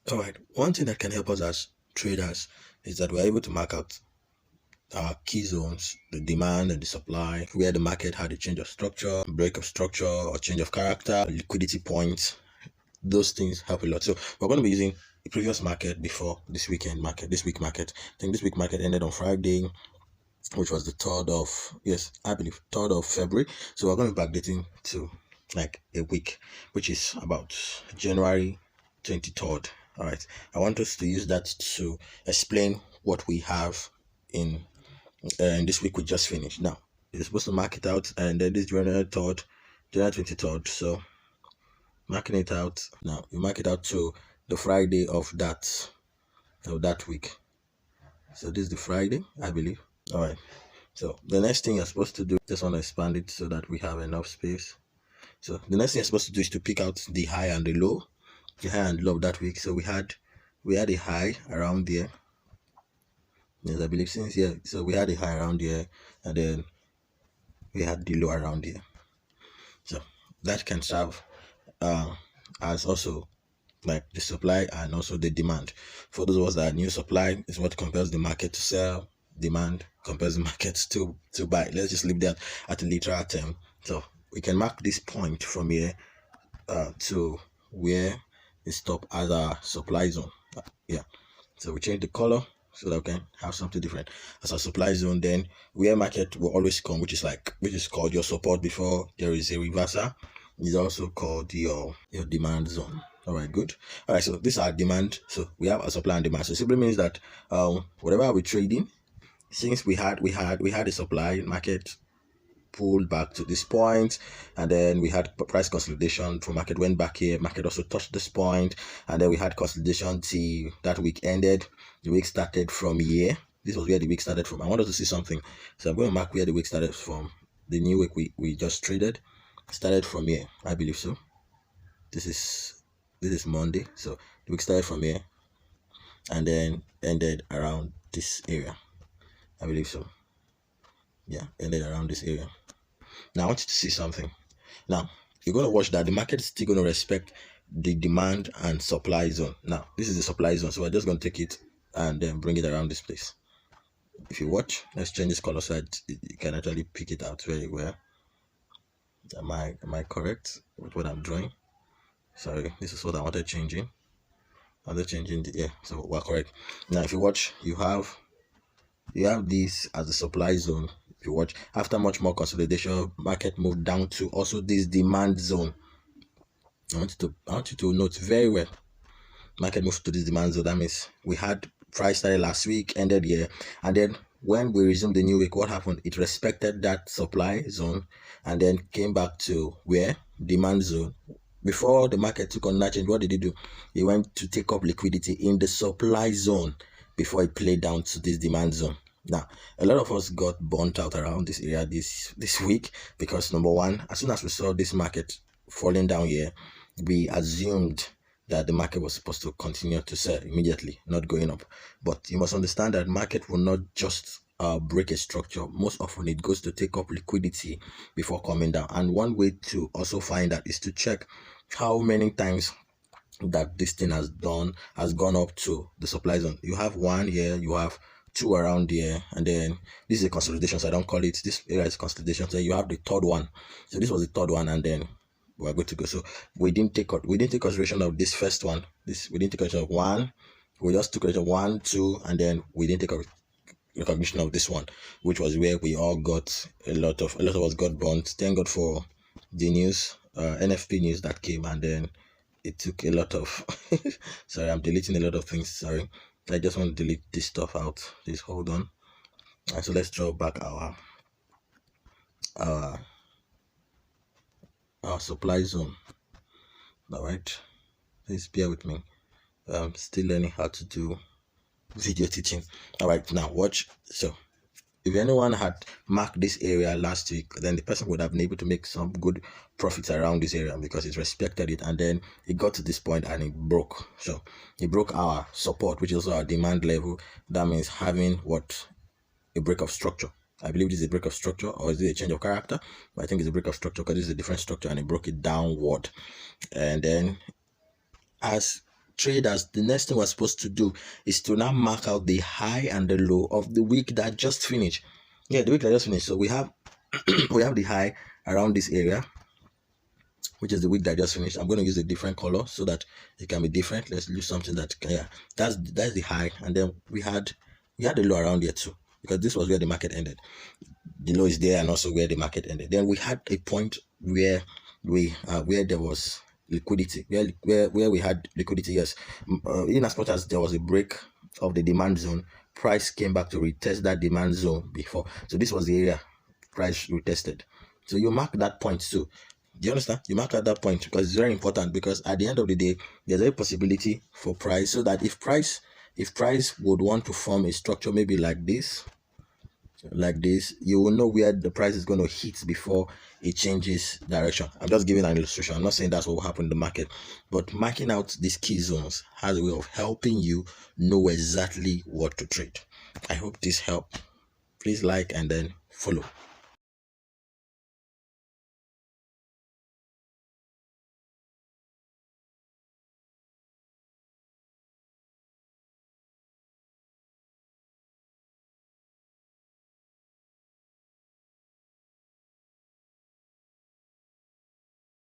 All right, one thing that can help us as traders is that we're able to mark out our key zones, the demand and the supply, where the market had a change of structure, break of structure, or change of character, liquidity points. Those things help a lot. So we're going to be using the previous market before this weekend market, this week market. I think this week market ended on Friday, which was the 3rd of, yes, I believe 3rd of February. So we're going to be backdating to like a week, which is about January 23rd. All right, I want us to use that to explain what we have in this week we just finished. Now you're supposed to mark it out, and then this January 3rd, January 23rd. So marking it out now, you mark it out to the Friday of that week. So this is the Friday, I believe. All right. So the next thing you're supposed to do, just want to expand it so that we have enough space. So the next thing you're supposed to do is to pick out the high and the low, of that week. So we had a high around there. Yes, I believe since here. So we had a high around here, and then we had the low around here. So that can serve as also like the supply and also the demand. For those of us that are new, supply is what compels the market to sell, demand compels the market to buy. Let's just leave that at a literal term. So we can mark this point from here to where it stop as a supply zone. Yeah, so we change the color so that we can have something different as a supply zone. Then where market will always come, which is called your support before there is a reversal, is also called your demand zone. All right, good. All right, so this is our demand. So we have a supply and demand. So it simply means that whatever we're trading, since we had a supply, market pulled back to this point, and then we had price consolidation. For market went back here, market also touched this point, and then we had consolidation till that week ended. The week started from here. This was where the week started from. I wanted to see something, so I'm going to mark where the week started from. The new week we just traded started from here, I believe so. This is Monday, so the week started from here and then ended around this area, I believe so. Yeah, ended around this area. Now I want you to see something. Now you're going to watch that the market is still going to respect the demand and supply zone. Now this is the supply zone, so we're just going to take it and then bring it around this place. If you watch, let's change this color so that you can actually pick it out very well. Am I correct with what I'm drawing? Sorry, this is what I wanted changing. So we're correct. Now if you watch, you have this as the supply zone. If you watch, after much more consolidation, market moved down to also this demand zone. I want you to note very well. Market moved to this demand zone. That means we had price started last week, ended here, and then when we resumed the new week, what happened? It respected that supply zone and then came back to where demand zone. Before the market took on that change, what did it do? It went to take up liquidity in the supply zone before it played down to this demand zone. Now, a lot of us got burnt out around this area this week because number one, as soon as we saw this market falling down here, we assumed that the market was supposed to continue to sell immediately, not going up. But you must understand that market will not just break a structure. Most often it goes to take up liquidity before coming down. And one way to also find that is to check how many times that this thing has gone up to the supply zone. You have one here, you have two around here, and then this is a consolidation, so I don't call it, this area is consolidation. So you have the third one. So this was the third one, and then we're good to go. So we didn't take consideration of this first one. We didn't take consideration of one. We just took consideration of 1, 2, and then we didn't take recognition of this one, which was where we all got a lot of us got burnt. Thank God for the news, NFP news that came, and then it took a lot of sorry, I'm deleting a lot of things. Sorry, I just want to delete this stuff out. Please hold on. And so let's draw back our supply zone. All right, please bear with me. I'm still learning how to do video teaching. All right, now watch. So if anyone had marked this area last week, then the person would have been able to make some good profits around this area because it respected it, and then it got to this point and it broke. So it broke our support, which is also our demand level. That means having a break of structure. I believe this is a break of structure, or is it a change of character? But I think it's a break of structure because this is a different structure and it broke it downward. And then as traders, the next thing we're supposed to do is to now mark out the high and the low of the week that just finished. Yeah, the week that just finished. So we have we have the high around this area, which is the week that just finished. I'm going to use a different color so that it can be different. Let's use something that can, yeah, that's the high, and then we had the low around here too, because this was where the market ended. The low is there, and also where the market ended. Then we had a point where where there was liquidity, where we had liquidity. Yes, in as much as there was a break of the demand zone, price came back to retest that demand zone before. So this was the area price retested. So you mark that point too. Do you understand? You mark at that point because it's very important, because at the end of the day, there's a possibility for price, so that if price would want to form a structure maybe like this, you will know where the price is going to hit before it changes direction. I'm just giving an illustration. I'm not saying that's what will happen in the market, but marking out these key zones has a way of helping you know exactly what to trade. I hope this helped. Please like and then follow.